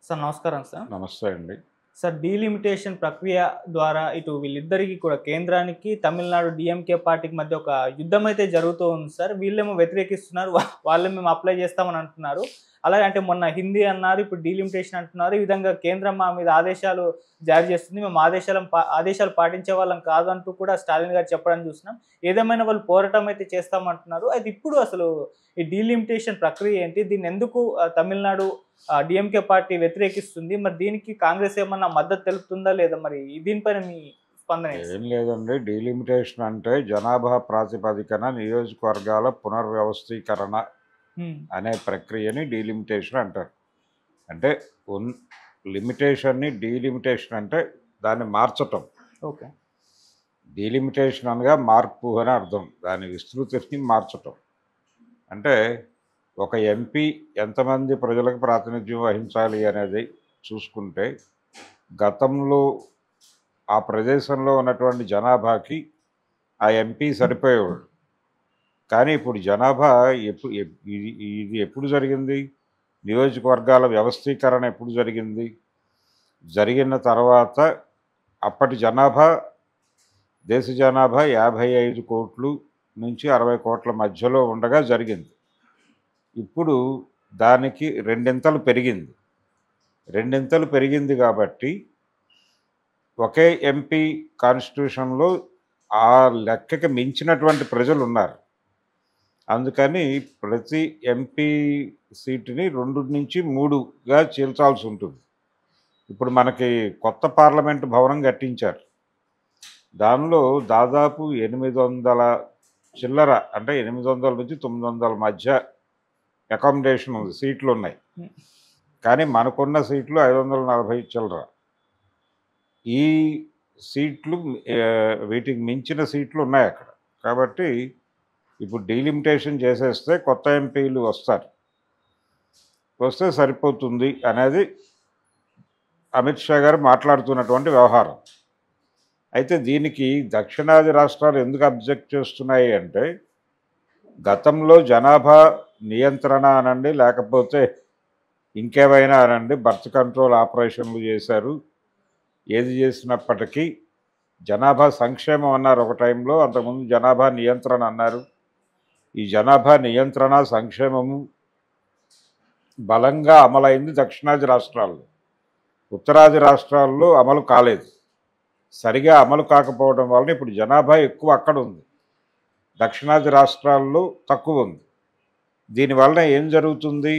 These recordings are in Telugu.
సార్ నమస్కారం సార్. నమస్తే అండి. సార్ డీలిమిటేషన్ ప్రక్రియ ద్వారా ఇటు వీళ్ళిద్దరికీ కూడా కేంద్రానికి, తమిళనాడు డీఎంకే పార్టీకి మధ్య ఒక యుద్ధమైతే జరుగుతూ ఉంది సార్. వీళ్ళేమో వ్యతిరేకిస్తున్నారు. వాళ్ళేమో మేము అప్లై చేస్తామని అంటున్నారు. అలాగే అంటే మొన్న హిందీ అన్నారు. ఇప్పుడు డీలిమిటేషన్ అంటున్నారు. ఈ విధంగా కేంద్రం మా మీద ఆదేశాలు జారీ చేస్తుంది. మేము ఆదేశాలు పాటించే వాళ్ళం కాదు అంటూ కూడా స్టాలిన్ గారు చెప్పడం చూస్తున్నాం. ఏదేమైనా వాళ్ళు పోరాటం అయితే చేస్తామంటున్నారు. అయితే ఇప్పుడు అసలు ఈ డీలిమిటేషన్ ప్రక్రియ ఏంటి? దీన్ని ఎందుకు తమిళనాడు డీఎంకే పార్టీ వ్యతిరేకిస్తుంది? మరి దీనికి కాంగ్రెస్ ఏమన్నా మద్దతు తెలుపుతుందా లేదా? మరి దీనిపైన మీ స్పందన ఏంటి? ఏం లేదండి. డీలిమిటేషన్ అంటే జనాభా ప్రాతిపదికన నియోజకవర్గాల పునర్వ్యవస్థీకరణ హ్మ్. అనే ప్రక్రియని డీలిమిటేషన్ అంటారు. అంటే లిమిటేషన్ని డీలిమిటేషన్ అంటే దాన్ని మార్చటం. ఓకే. డీలిమిటేషన్ అనగా మార్పు అని అర్థం. దాని విస్తృతిని మార్చటం. అంటే ఒక ఎంపీ ఎంతమంది ప్రజలకు ప్రాతినిధ్యం వహించాలి అనేది చూసుకుంటే గతంలో ఆ ప్రదేశంలో ఉన్నటువంటి జనాభాకి ఆ ఎంపీ సరిపోయేవాడు. కానీ ఇప్పుడు జనాభా ఇది ఎప్పుడు జరిగింది? నియోజకవర్గాల వ్యవస్థీకరణ ఎప్పుడు జరిగింది? జరిగిన తర్వాత అప్పటి జనాభా దేశ జనాభా 55 కోట్లు నుంచి 60 కోట్ల మధ్యలో ఉండగా జరిగింది. ఇప్పుడు దానికి రెండింతలు పెరిగింది. రెండింతలు పెరిగింది కాబట్టి ఒకే ఎంపీ కాన్స్టిట్యూషన్లో ఆ లెక్కకి మించినటువంటి ప్రజలు ఉన్నారు. అందుకని ప్రతి ఎంపీ సీటుని 2 నుంచి 3గా చీల్చాల్సి ఉంటుంది. ఇప్పుడు మనకి కొత్త పార్లమెంటు భవనం కట్టించారు. దానిలో దాదాపు 800 చిల్లర, అంటే 800 నుంచి 900 మధ్య అకామిడేషన్ ఉంది, సీట్లు ఉన్నాయి. కానీ మనకున్న సీట్లు 540 చిల్లర. ఈ సీట్లు వీటికి మించిన సీట్లు ఉన్నాయి అక్కడ. కాబట్టి ఇప్పుడు డీలిమిటేషన్ చేసేస్తే కొత్త ఎంపీలు వస్తే సరిపోతుంది అనేది అమిత్ షా గారు మాట్లాడుతున్నటువంటి వ్యవహారం. అయితే దీనికి దక్షిణాది రాష్ట్రాలు ఎందుకు అబ్జెక్ట్ చేస్తున్నాయి అంటే, గతంలో జనాభా నియంత్రణ అనండి, లేకపోతే ఇంకేమైనా అనండి, బర్త్ కంట్రోల్ ఆపరేషన్లు చేశారు. ఏది చేసినప్పటికీ జనాభా సంక్షేమం అన్నారు ఒక టైంలో, అంతకుముందు జనాభా నియంత్రణ అన్నారు. ఈ జనాభా నియంత్రణ సంక్షేమము బలంగా అమలైంది దక్షిణాది రాష్ట్రాల్లో. ఉత్తరాది రాష్ట్రాల్లో అమలు కాలేదు. సరిగా అమలు కాకపోవడం వలన ఇప్పుడు జనాభా ఎక్కువ అక్కడ ఉంది, దక్షిణాది రాష్ట్రాల్లో తక్కువ ఉంది. దీనివలన ఏం జరుగుతుంది?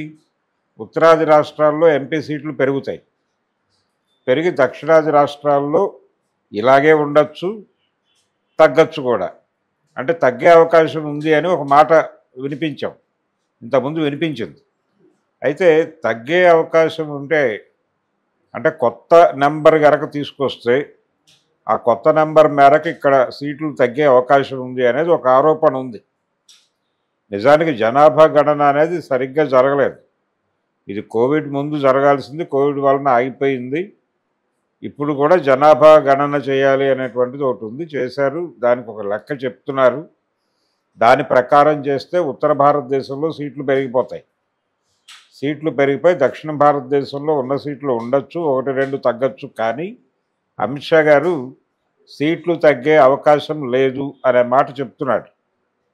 ఉత్తరాది రాష్ట్రాల్లో ఎంపీ సీట్లు పెరుగుతాయి. పెరిగి దక్షిణాది రాష్ట్రాల్లో ఇలాగే ఉండొచ్చు, తగ్గచ్చు కూడా. అంటే తగ్గే అవకాశం ఉంది అని ఒక మాట వినిపించాం, ఇంతకుముందు వినిపించింది. అయితే తగ్గే అవకాశం ఉంటే, అంటే కొత్త నెంబర్ గనక తీసుకొస్తే ఆ కొత్త నెంబర్ మేరకు ఇక్కడ సీట్లు తగ్గే అవకాశం ఉంది అనేది ఒక ఆరోపణ ఉంది. నిజానికి జనాభా గణన అనేది సరిగ్గా జరగలేదు. ఇది కోవిడ్ ముందు జరగాల్సింది, కోవిడ్ వలన ఆగిపోయింది. ఇప్పుడు కూడా జనాభా గణన చేయాలి అనేటువంటిది ఒకటి ఉంది, చేశారు. దానికి ఒక లెక్క చెప్తున్నారు. దాని ప్రకారం చేస్తే ఉత్తర భారతదేశంలో సీట్లు పెరిగిపోతాయి. సీట్లు పెరిగిపోయి దక్షిణ భారతదేశంలో ఉన్న సీట్లు ఉండొచ్చు, 1-2 తగ్గచ్చు. కానీ అమిత్ షా గారు సీట్లు తగ్గే అవకాశం లేదు అనే మాట చెప్తున్నాడు.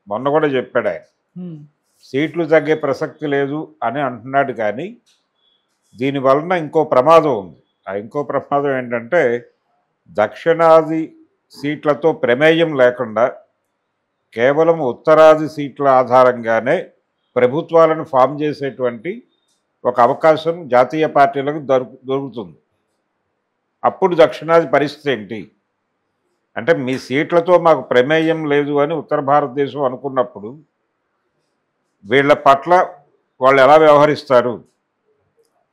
మొన్న కూడా చెప్పాడు ఆయన, సీట్లు తగ్గే ప్రసక్తి లేదు అని అంటున్నాడు. కానీ దీనివలన ఇంకో ప్రమాదం ఉంది. ఆ ఇంకో ప్రమాదం ఏంటంటే, దక్షిణాది సీట్లతో ప్రమేయం లేకుండా కేవలం ఉత్తరాది సీట్ల ఆధారంగానే ప్రభుత్వాలను ఫామ్ చేసేటువంటి ఒక అవకాశం జాతీయ పార్టీలకు దొరుకుతుంది. అప్పుడు దక్షిణాది పరిస్థితి ఏంటి అంటే, మీ సీట్లతో మాకు ప్రమేయం లేదు అని ఉత్తర భారతదేశం అనుకున్నప్పుడు వీళ్ళ పట్ల వాళ్ళు ఎలా వ్యవహరిస్తారు?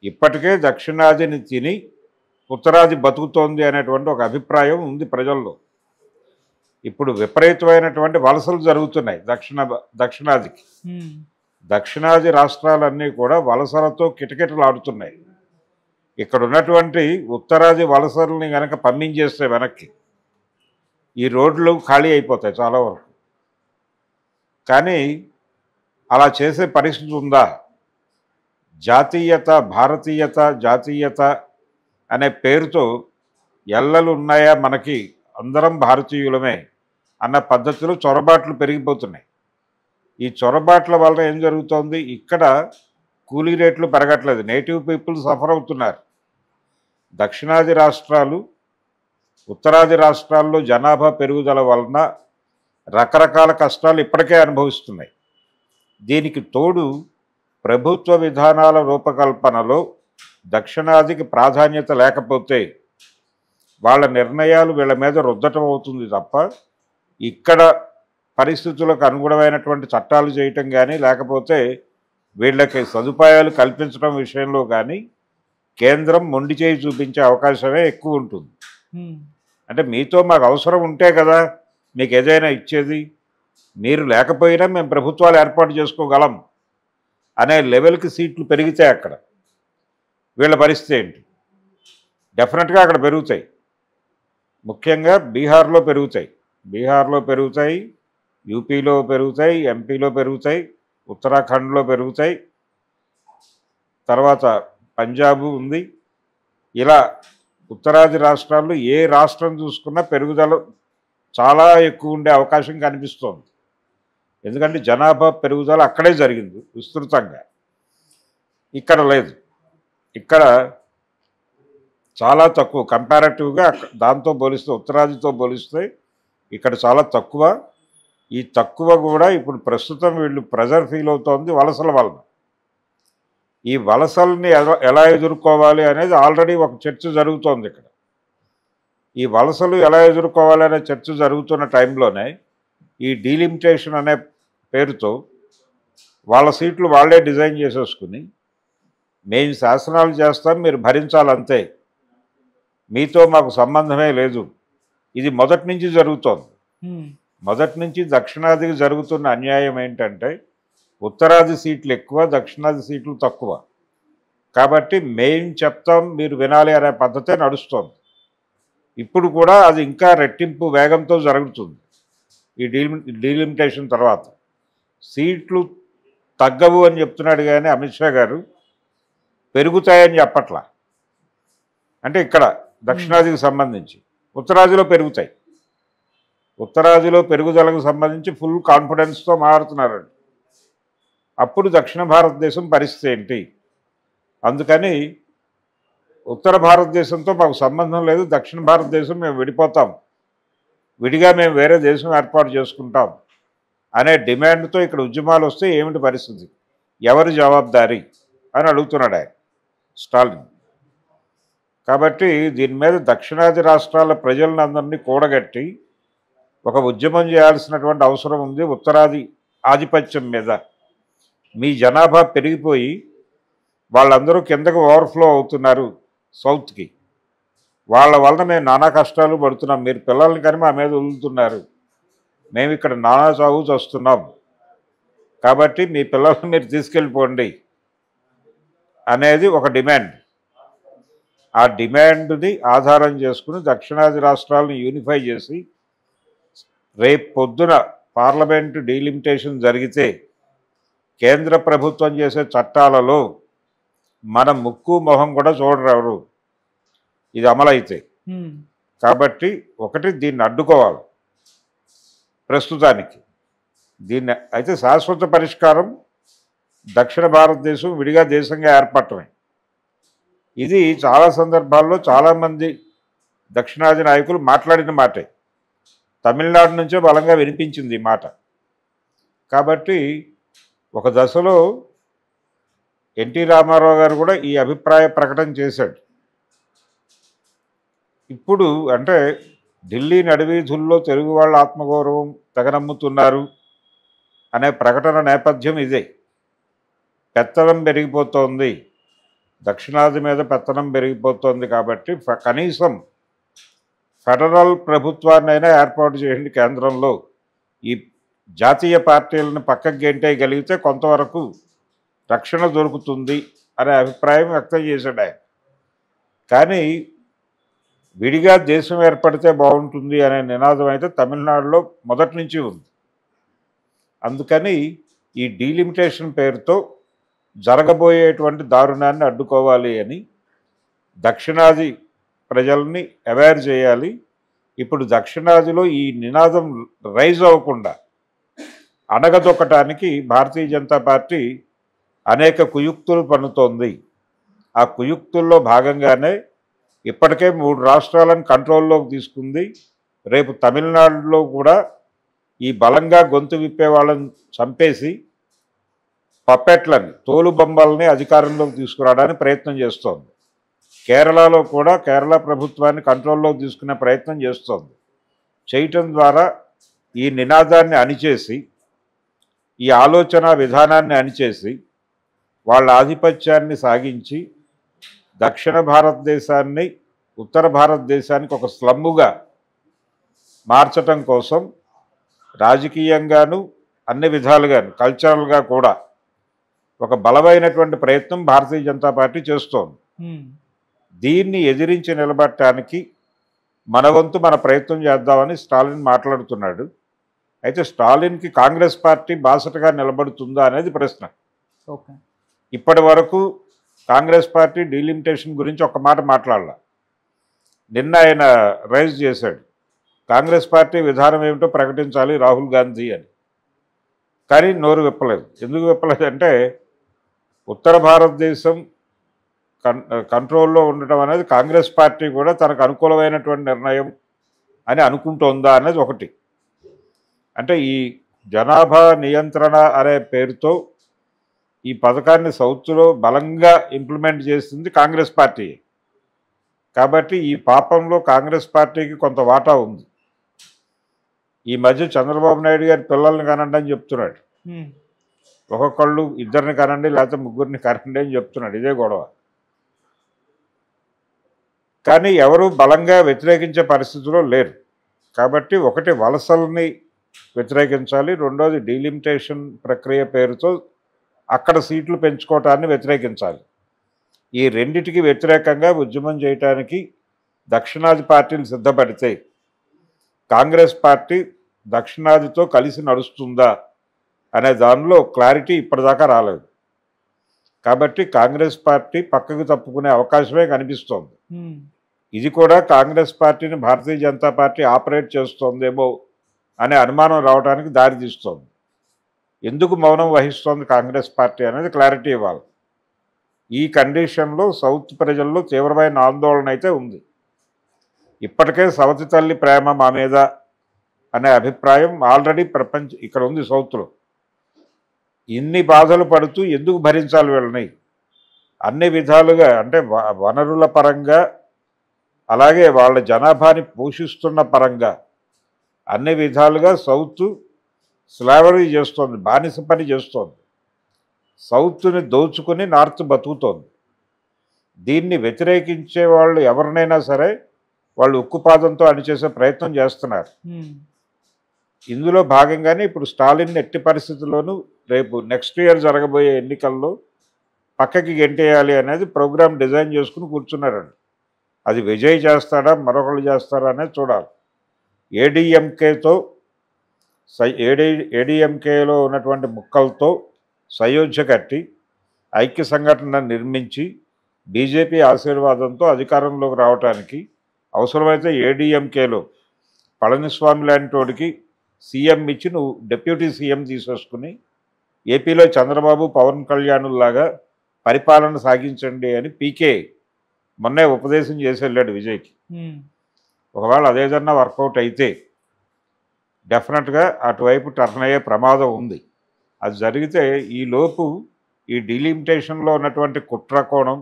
ఇప్పటికే దక్షిణాదిని తిని ఉత్తరాది బతుకుతోంది అనేటువంటి ఒక అభిప్రాయం ఉంది ప్రజల్లో. ఇప్పుడు విపరీతమైనటువంటి వలసలు జరుగుతున్నాయి దక్షిణాదికి. దక్షిణాది రాష్ట్రాలన్నీ కూడా వలసలతో కిటకిటలాడుతున్నాయి. ఇక్కడ ఉన్నటువంటి ఉత్తరాది వలసల్ని కనుక పంపించేస్తే వెనక్కి ఈ రోడ్లు ఖాళీ అయిపోతాయి చాలా వరకు. కానీ అలా చేసే పరిస్థితి ఉందా? జాతీయత, భారతీయత, జాతీయత అనే పేరుతో ఎల్లలు ఉన్నాయా మనకి, అందరం భారతీయులమే అన్న పద్ధతిలో చొరబాట్లు పెరిగిపోతున్నాయి. ఈ చొరబాట్ల వలన ఏం జరుగుతోంది, ఇక్కడ కూలీ రేట్లు పెరగట్లేదు, నేటివ్ పీపుల్ సఫర్ అవుతున్నారు. దక్షిణాది రాష్ట్రాలు, ఉత్తరాది రాష్ట్రాల్లో జనాభా పెరుగుదల వలన రకరకాల కష్టాలు ఇప్పటికే అనుభవిస్తున్నాయి. దీనికి తోడు ప్రభుత్వ విధానాల రూపకల్పనలో దక్షిణాదికి ప్రాధాన్యత లేకపోతే వాళ్ళ నిర్ణయాలు వీళ్ళ మీద రుద్దటం అవుతుంది తప్ప ఇక్కడ పరిస్థితులకు అనుగుణమైనటువంటి చట్టాలు చేయటం కానీ, లేకపోతే వీళ్ళకి సదుపాయాలు కల్పించడం విషయంలో కానీ కేంద్రం మొండి చేయి చూపించే అవకాశమే ఎక్కువ ఉంటుంది. అంటే మీతో మాకు అవసరం ఉంటే కదా మీకు ఏదైనా ఇచ్చేది, మీరు లేకపోయినా మేము ప్రభుత్వాలు ఏర్పాటు చేసుకోగలం అనే లెవెల్కి సీట్లు పెరిగితే అక్కడ వీళ్ళ పరిస్థితి ఏంటి? డెఫినెట్గా అక్కడ పెరుగుతాయి. ముఖ్యంగా బీహార్లో పెరుగుతాయి, యూపీలో పెరుగుతాయి, ఎంపీలో పెరుగుతాయి, ఉత్తరాఖండ్లో పెరుగుతాయి, తర్వాత పంజాబ్ ఉంది. ఇలా ఉత్తరాది రాష్ట్రాల్లో ఏ రాష్ట్రం చూసుకున్నా పెరుగుదల చాలా ఎక్కువ ఉండే అవకాశం కనిపిస్తోంది. ఎందుకంటే జనాభా పెరుగుదల అక్కడే జరిగింది విస్తృతంగా, ఇక్కడ లేదు. ఇక్కడ చాలా తక్కువ కంపారిటివ్గా, దాంతో పోలిస్తే ఉత్తరాదితో పోలిస్తే ఇక్కడ చాలా తక్కువ. ఈ తక్కువ కూడా ఇప్పుడు ప్రస్తుతం వీళ్ళు ప్రెజర్ ఫీల్ అవుతోంది వలసల వలన. ఈ వలసల్ని ఎలా ఎదుర్కోవాలి అనేది ఆల్రెడీ ఒక చర్చ జరుగుతోంది ఇక్కడ. ఈ వలసలు ఎలా ఎదుర్కోవాలి అనే చర్చ జరుగుతున్న టైంలోనే ఈ డీలిమిటేషన్ అనే పేరుతో వాళ్ళ సీట్లు వాళ్ళే డిజైన్ చేసేసుకుని మేము శాసనాలు చేస్తాం, మీరు భరించాలంతే, మీతో మాకు సంబంధమే లేదు. ఇది మొదటి నుంచి జరుగుతోంది. మొదటి నుంచి దక్షిణాదికి జరుగుతున్న అన్యాయం ఏంటంటే ఉత్తరాది సీట్లు ఎక్కువ, దక్షిణాది సీట్లు తక్కువ. కాబట్టి మేం చెప్తాం మీరు వినాలి అనే పద్ధతే నడుస్తోంది. ఇప్పుడు కూడా అది ఇంకా రెట్టింపు వేగంతో జరుగుతుంది. ఈ డీలిమిటేషన్ తర్వాత సీట్లు తగ్గవు అని చెప్తున్నాడు కానీ అమిత్ షా గారు పెరుగుతాయని చెప్పట్లా. అంటే ఇక్కడ దక్షిణాదికి సంబంధించి ఉత్తరాదిలో పెరుగుతాయి. ఉత్తరాదిలో పెరుగుదలకు సంబంధించి ఫుల్ కాన్ఫిడెన్స్తో మారుతున్నారండి. అప్పుడు దక్షిణ భారతదేశం పరిస్థితి ఏంటి? అందుకని ఉత్తర భారతదేశంతో మాకు సంబంధం లేదు, దక్షిణ భారతదేశం మేము విడిపోతాం, విడిగా మేము వేరే దేశం ఏర్పాటు చేసుకుంటాం అనే డిమాండ్తో ఇక్కడ ఉద్యమాలు వస్తే ఏమిటి పరిస్థితి, ఎవరు జవాబుదారీ అని అడుగుతున్నాడు ఆయన స్టాలిన్. కాబట్టి దీని మీద దక్షిణాది రాష్ట్రాల ప్రజలను అందరినీ కూడగట్టి ఒక ఉద్యమం చేయాల్సినటువంటి అవసరం ఉంది. ఉత్తరాది ఆధిపత్యం మీద మీ జనాభా పెరిగిపోయి వాళ్ళందరూ కిందకు ఓవర్ఫ్లో అవుతున్నారు సౌత్కి, వాళ్ళ వలన మేము నానా కష్టాలు పడుతున్నాం, మీరు పిల్లల్ని కానీ మా మీద వదులుతున్నారు, మేము ఇక్కడ నానా చావు వస్తున్నాం, కాబట్టి మీ పిల్లల్ని మీరు తీసుకెళ్ళిపోండి అనేది ఒక డిమాండ్. ఆ డిమాండ్ని ఆధారం చేసుకుని దక్షిణాది రాష్ట్రాలను యూనిఫై చేసి రేపు పొద్దున పార్లమెంటు డీలిమిటేషన్ జరిగితే కేంద్ర ప్రభుత్వం చేసే చట్టాలలో మన ముక్కు మొహం కూడా చూడరెవరు ఇది అమలైతే. కాబట్టి ఒకటి దీన్ని అడ్డుకోవాలి ప్రస్తుతానికి. దీన్ని అయితే శాశ్వత పరిష్కారం దక్షిణ భారతదేశం విడిగా దేశంగా ఏర్పడటమే. ఇది చాలా సందర్భాల్లో చాలామంది దక్షిణాది నాయకులు మాట్లాడిన మాటే. తమిళనాడు నుంచే బలంగా వినిపించింది ఈ మాట. కాబట్టి ఒక దశలో ఎన్టీ రామారావు గారు కూడా ఈ అభిప్రాయ ప్రకటన చేశాడు. ఇప్పుడు అంటే ఢిల్లీ నడివీధుల్లో తెలుగు వాళ్ళ ఆత్మగౌరవం తెగనమ్ముతున్నారు అనే ప్రకటన నేపథ్యం ఇదే. పెత్తనం పెరిగిపోతోంది, దక్షిణాది మీద పెత్తనం పెరిగిపోతోంది. కాబట్టి కనీసం ఫెడరల్ ప్రభుత్వాన్నైనా ఏర్పాటు చేయండి కేంద్రంలో, ఈ జాతీయ పార్టీలను పక్కకు గెంటేయగలిగితే కొంతవరకు రక్షణ దొరుకుతుంది అనే అభిప్రాయం వ్యక్తం చేశాడు ఆయన. కానీ విడిగా దేశం ఏర్పడితే బాగుంటుంది అనే నినాదం అయితే తమిళనాడులో మొదటి నుంచి ఉంది. అందుకని ఈ డీలిమిటేషన్ పేరుతో జరగబోయేటువంటి దారుణాన్ని అడ్డుకోవాలి అని దక్షిణాది ప్రజల్ని అవేర్ చేయాలి. ఇప్పుడు దక్షిణాదిలో ఈ నినాదం రైజ్ అవ్వకుండా అణగదొక్కటానికి భారతీయ జనతా పార్టీ అనేక కుయుక్తులు పన్నుతోంది. ఆ కుయుక్తుల్లో భాగంగానే ఇప్పటికే 3 రాష్ట్రాలను కంట్రోల్లోకి తీసుకుంది. రేపు తమిళనాడులో కూడా ఈ బలంగా గొంతు విప్పే వాళ్ళని చంపేసి పప్పెట్లని తోలుబొమ్మల్ని అధికారంలోకి తీసుకురావడానికి ప్రయత్నం చేస్తోంది. కేరళలో కూడా కేరళ ప్రభుత్వాన్ని కంట్రోల్లోకి తీసుకునే ప్రయత్నం చేస్తోంది. చేయటం ద్వారా ఈ నినాదాన్ని అణిచేసి, ఈ ఆలోచన విధానాన్ని అణిచేసి వాళ్ళ ఆధిపత్యాన్ని సాగించి దక్షిణ భారతదేశాన్ని ఉత్తర భారతదేశానికి ఒక స్లమ్ముగా మార్చటం కోసం రాజకీయంగాను అన్ని విధాలుగాను కల్చరల్గా కూడా ఒక బలమైనటువంటి ప్రయత్నం భారతీయ జనతా పార్టీ చేస్తోంది. దీన్ని ఎదిరించి నిలబడటానికి మన వంతు మన ప్రయత్నం చేద్దామని స్టాలిన్ మాట్లాడుతున్నాడు. అయితే స్టాలిన్కి కాంగ్రెస్ పార్టీ బాసటగా నిలబడుతుందా అనేది ప్రశ్న. ఇప్పటి వరకు కాంగ్రెస్ పార్టీ డీలిమిటేషన్ గురించి ఒక మాట మాట్లాడాల. నిన్న ఆయన రైజ్ చేశాడు, కాంగ్రెస్ పార్టీ విధానం ఏమిటో ప్రకటించాలి రాహుల్ గాంధీ అని. కానీ నోరు విప్పలేదు. ఎందుకు విప్పలేదంటే ఉత్తర భారతదేశం కంట్రోల్లో ఉండటం అనేది కాంగ్రెస్ పార్టీ కూడా తనకు అనుకూలమైనటువంటి నిర్ణయం అని అనుకుంటోందా అనేది ఒకటి. అంటే ఈ జనాభా నియంత్రణ అనే పేరుతో ఈ పథకాన్ని సౌత్లో బలంగా ఇంప్లిమెంట్ చేస్తుంది కాంగ్రెస్ పార్టీ. కాబట్టి ఈ పాపంలో కాంగ్రెస్ పార్టీకి కొంత వాటా ఉంది. ఈ మధ్య చంద్రబాబు నాయుడు గారి పిల్లల్ని కనండి అని చెప్తున్నాడు. ఒక్కొక్కళ్ళు 2 కనండి లేకపోతే 3 కనండి అని చెప్తున్నాడు. ఇదే గొడవ. కానీ ఎవరు బలంగా వ్యతిరేకించే పరిస్థితిలో లేరు. కాబట్టి ఒకటి వలసల్ని వ్యతిరేకించాలి, రెండోది డీలిమిటేషన్ ప్రక్రియ పేరుతో అక్కడ సీట్లు పెంచుకోవటాన్ని వ్యతిరేకించాలి. ఈ రెండిటికి వ్యతిరేకంగా ఉద్యమం చేయటానికి దక్షిణాది పార్టీలు సిద్ధపడితే కాంగ్రెస్ పార్టీ దక్షిణాదితో కలిసి నడుస్తుందా అనే దానిలో క్లారిటీ ఇప్పటిదాకా రాలేదు. కాబట్టి కాంగ్రెస్ పార్టీ పక్కకు తప్పుకునే అవకాశమే కనిపిస్తోంది. ఇది కూడా కాంగ్రెస్ పార్టీని భారతీయ జనతా పార్టీ ఆపరేట్ చేస్తోందేమో అనే అనుమానం రావడానికి దారితీస్తోంది. ఎందుకు మౌనం వహిస్తోంది కాంగ్రెస్ పార్టీ అనేది క్లారిటీ ఇవ్వాలి. ఈ కండిషన్లో సౌత్ ప్రజల్లో తీవ్రమైన ఆందోళన అయితే ఉంది. ఇప్పటికే సవతి తల్లి ప్రేమ మా మీద అనే అభిప్రాయం ఆల్రెడీ ఇక్కడ ఉంది సౌత్లో. ఇన్ని బాధలు పడుతూ ఎందుకు భరించాలి వీళ్ళని? అన్ని విధాలుగా అంటే వనరుల పరంగా అలాగే వాళ్ళ జనాభాని పోషిస్తున్న పరంగా అన్ని విధాలుగా సౌత్ స్లావరీ చేస్తోంది, బానిస పని చేస్తోంది. సౌత్ని దోచుకుని నార్త్ బతుకుతోంది. దీన్ని వ్యతిరేకించే వాళ్ళు ఎవరినైనా సరే వాళ్ళు ఉక్కుపాదంతో అణిచేసే ప్రయత్నం చేస్తున్నారు. ఇందులో భాగంగానే ఇప్పుడు స్టాలిన్ ఎట్టి పరిస్థితుల్లోనూ రేపు నెక్స్ట్ ఇయర్ జరగబోయే ఎన్నికల్లో పక్కకి గెంటేయాలి అనేది ప్రోగ్రామ్ డిజైన్ చేసుకుని కూర్చున్నారండి. అది విజయ్ చేస్తాడా మరొకళ్ళు చేస్తారా అనేది చూడాలి. ఏడీఎంకేలో ఉన్నటువంటి ముక్కలతో సయోధ్య కట్టి ఐక్య సంఘటన నిర్మించి బీజేపీ ఆశీర్వాదంతో అధికారంలోకి రావడానికి అవసరమైతే ఏడీఎంకేలో పళనిస్వామి లాంటి వాడికి సీఎం ఇచ్చి నువ్వు డిప్యూటీ సీఎం తీసేసుకుని ఏపీలో చంద్రబాబు పవన్ కళ్యాణుల్లాగా పరిపాలన సాగించండి అని పీకే మొన్నే ఉపదేశం చేసి వెళ్ళాడు విజయ్కి. ఒకవేళ అదేదన్నా వర్కౌట్ అయితే డెఫినెట్గా అటువైపు టర్న్ అయ్యే ప్రమాదం ఉంది. అది జరిగితే ఈలోపు ఈ డీలిమిటేషన్లో ఉన్నటువంటి కుట్రకోణం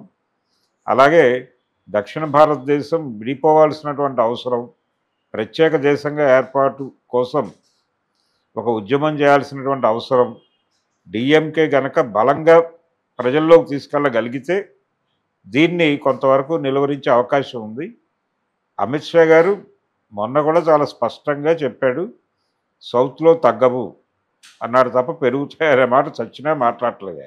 అలాగే దక్షిణ భారతదేశం విడిపోవాల్సినటువంటి అవసరం, ప్రత్యేక దేశంగా ఏర్పాటు కోసం ఒక ఉద్యమం చేయాల్సినటువంటి అవసరం, డిఎంకే గనక బలంగా ప్రజల్లోకి తీసుకెళ్ళగలిగితే దీన్ని కొంతవరకు నిలువరించే అవకాశం ఉంది. అమిత్ షా గారు మొన్న కూడా చాలా స్పష్టంగా చెప్పాడు, సౌత్లో తగ్గవు అన్నాడు తప్ప పెరుగుతాయనే మాట చచ్చినా మాట్లాడట్లేదు.